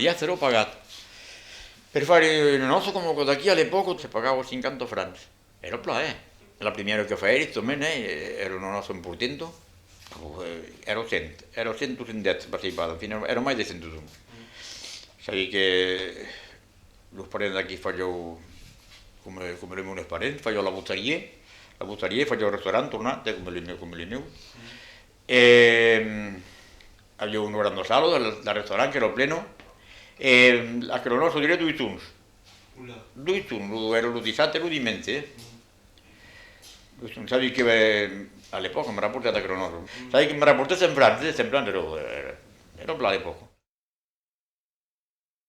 María cero pagat. Per fare un osso come da qui alle poco si pagava 50 francs. Era plaè. La prima che fai, insomma, era un osso importante. Ero 110 partecipato, fino ero mai di 101. Sai che los parenti da qui facevo come le miei parenti, facevo la botteria, facevo il ristorante, tornate come le mie. E avevo un grande salo del ristorante, era pieno, e a che non so dire due turni. Due turni, ero il dissabte e il dimanche. Sai che all'epoca mi rapportavo da Cronoso. Sai che mi rapportavo sempre ero là all'epoca.